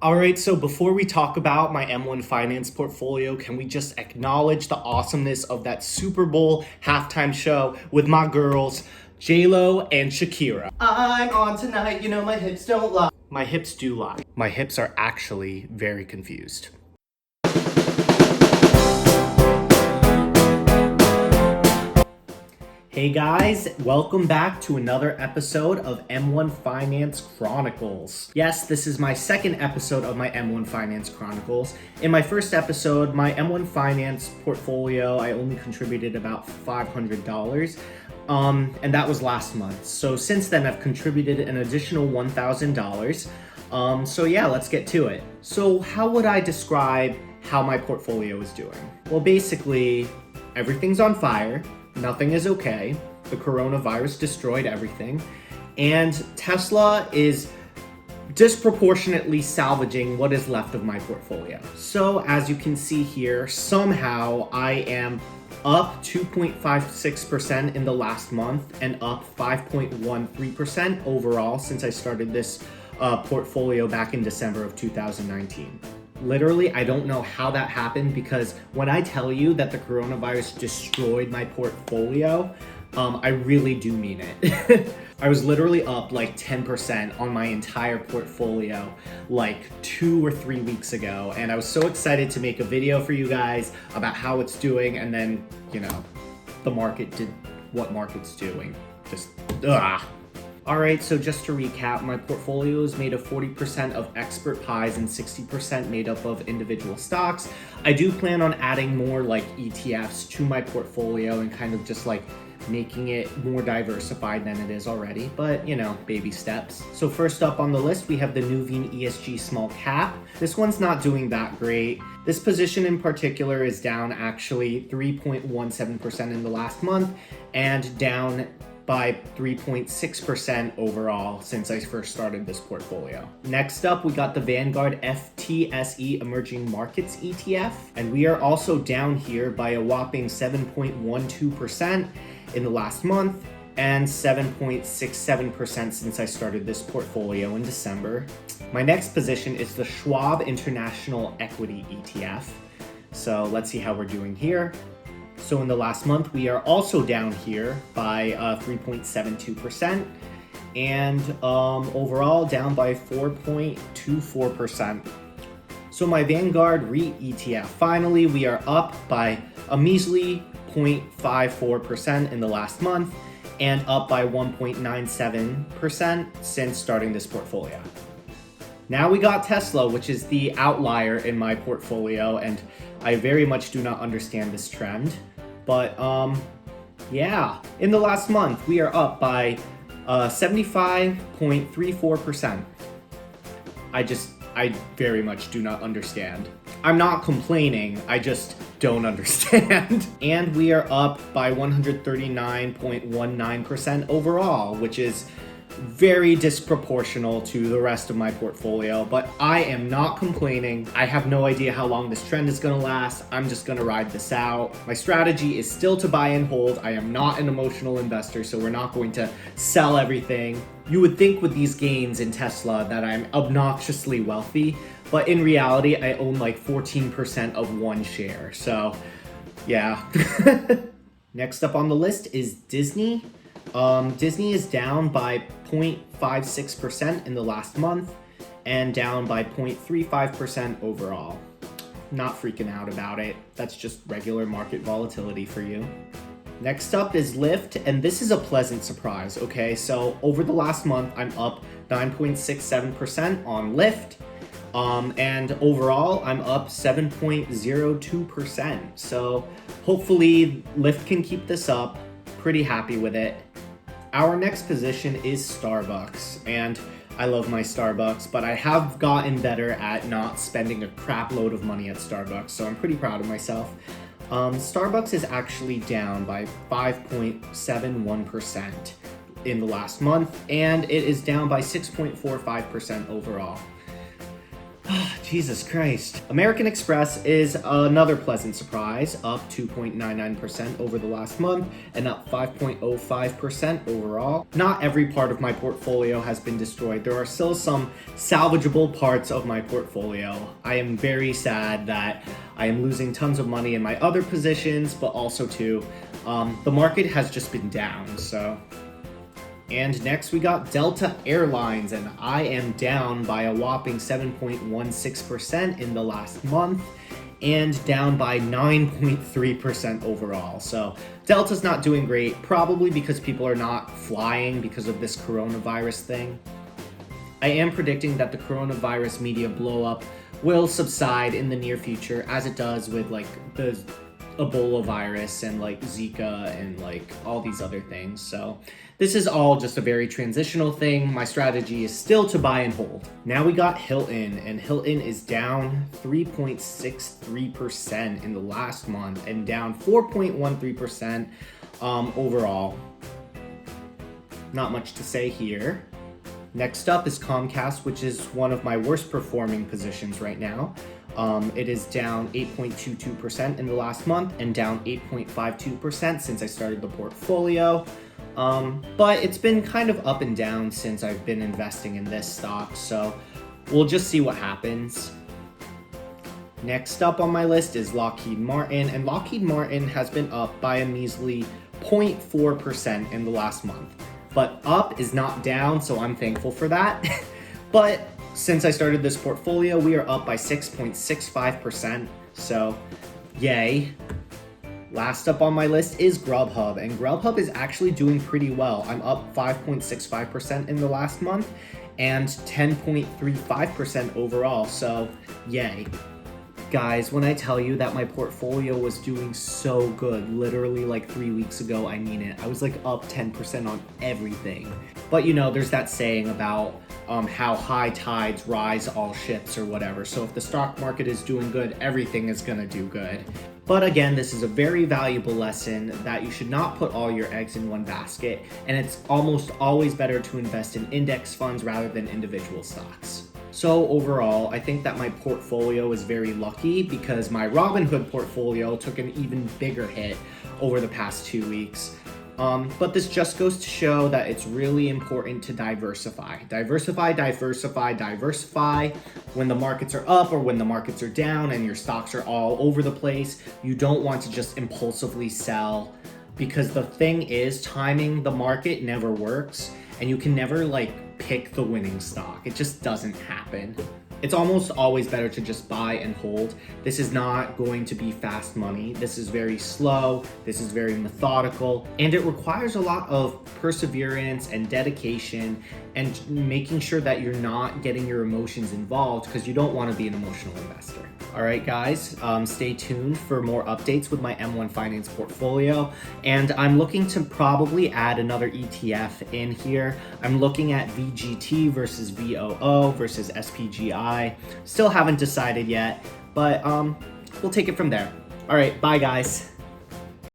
All right, so before we talk about my M1 Finance portfolio, can we just acknowledge the awesomeness of that Super Bowl halftime show with my girls, J-Lo and Shakira? I'm on tonight, you know my hips don't lie. My hips do lie. My hips are actually very confused. Hey guys, welcome back to another episode of M1 Finance Chronicles. Yes, this is my second episode of my M1 Finance Chronicles. In my first episode, my M1 Finance portfolio, I only contributed about $500. And that was last month. So since then, I've contributed an additional $1,000. So yeah, let's get to it. So how would I describe how my portfolio is doing? Well, basically, everything's on fire. Nothing is okay. The coronavirus destroyed everything. And Tesla is disproportionately salvaging what is left of my portfolio. So as you can see here, somehow I am up 2.56% in the last month and up 5.13% overall since I started this portfolio back in December of 2019. Literally, I don't know how that happened because when I tell you that the coronavirus destroyed my portfolio, I really do mean it. I was literally up like 10% on my entire portfolio like 2 or 3 weeks ago, and I was so excited to make a video for you guys about how it's doing, and then, you know, the market did what market's doing. Just, ugh. Alright, so just to recap, my portfolio is made of 40% of expert pies and 60% made up of individual stocks. I do plan on adding more like ETFs to my portfolio and kind of just like making it more diversified than it is already, but you know, baby steps. So first up on the list, we have the Nuveen ESG Small Cap. This one's not doing that great. This position in particular is down actually 3.17% in the last month and down by 3.6% overall since I first started this portfolio. Next up, we got the Vanguard FTSE Emerging Markets ETF, and we are also down here by a whopping 7.12% in the last month and 7.67% since I started this portfolio in December. My next position is the Schwab International Equity ETF. So let's see how we're doing here. So in the last month, we are also down here by 3.72% and overall down by 4.24%. So my Vanguard REIT ETF, finally, we are up by a measly 0.54% in the last month and up by 1.97% since starting this portfolio. Now we got Tesla, which is the outlier in my portfolio, and I very much do not understand this trend. But yeah, in the last month, we are up by 75.34%. I very much do not understand. I'm not complaining, I just don't understand. And we are up by 139.19% overall, which is very disproportional to the rest of my portfolio, but I am not complaining. I have no idea how long this trend is gonna last. I'm just gonna ride this out. My strategy is still to buy and hold. I am not an emotional investor, so we're not going to sell everything. You would think with these gains in Tesla that I'm obnoxiously wealthy, but in reality, I own like 14% of one share, so yeah. Next up on the list is Disney. Disney is down by 0.56% in the last month and down by 0.35% overall. Not freaking out about it. That's just regular market volatility for you. Next up is Lyft, and this is a pleasant surprise, okay? So over the last month, I'm up 9.67% on Lyft, and overall, I'm up 7.02%. So hopefully Lyft can keep this up. Pretty happy with it. Our next position is Starbucks, and I love my Starbucks, but I have gotten better at not spending a crap load of money at Starbucks, so I'm pretty proud of myself. Starbucks is actually down by 5.71% in the last month, and it is down by 6.45% overall. Jesus Christ. American Express is another pleasant surprise, up 2.99% over the last month and up 5.05% overall. Not every part of my portfolio has been destroyed. There are still some salvageable parts of my portfolio. I am very sad that I am losing tons of money in my other positions, but also too, the market has just been down, so. And next we got Delta Airlines, and I am down by a whopping 7.16% in the last month and down by 9.3% overall. So Delta's not doing great, probably because people are not flying because of this coronavirus thing. I am predicting that the coronavirus media blow up will subside in the near future, as it does with like the Ebola virus and like Zika and like all these other things. So this is all just a very transitional thing. My strategy is still to buy and hold. Now we got Hilton, and Hilton is down 3.63% in the last month and down 4.13% overall. Not much to say here. Next up is Comcast, which is one of my worst performing positions right now. It is down 8.22% in the last month and down 8.52% since I started the portfolio. But it's been kind of up and down since I've been investing in this stock, so we'll just see what happens. Next up on my list is Lockheed Martin, and Lockheed Martin has been up by a measly 0.4% in the last month. But up is not down, so I'm thankful for that. But since I started this portfolio, we are up by 6.65%, so yay. Last up on my list is Grubhub, and Grubhub is actually doing pretty well. I'm up 5.65% in the last month and 10.35% overall, so yay. Guys, when I tell you that my portfolio was doing so good, literally like 3 weeks ago, I mean it. I was like up 10% on everything. But you know, there's that saying about how high tides rise all ships or whatever. So if the stock market is doing good, everything is gonna do good. But again, this is a very valuable lesson that you should not put all your eggs in one basket, and it's almost always better to invest in index funds rather than individual stocks. So overall, I think that my portfolio is very lucky because my Robinhood portfolio took an even bigger hit over the past 2 weeks. But this just goes to show that it's really important to diversify. Diversify. When the markets are up or when the markets are down and your stocks are all over the place, you don't want to just impulsively sell, because the thing is, timing the market never works, and you can never like pick the winning stock. It just doesn't happen. It's almost always better to just buy and hold. This is not going to be fast money. This is very slow, this is very methodical, and it requires a lot of perseverance and dedication and making sure that you're not getting your emotions involved, because you don't want to be an emotional investor. All right, guys, stay tuned for more updates with my M1 Finance portfolio, and I'm looking to probably add another ETF in here. I'm looking at VGT versus VOO versus SPGI. Still haven't decided yet, but we'll take it from there. All right, bye, guys.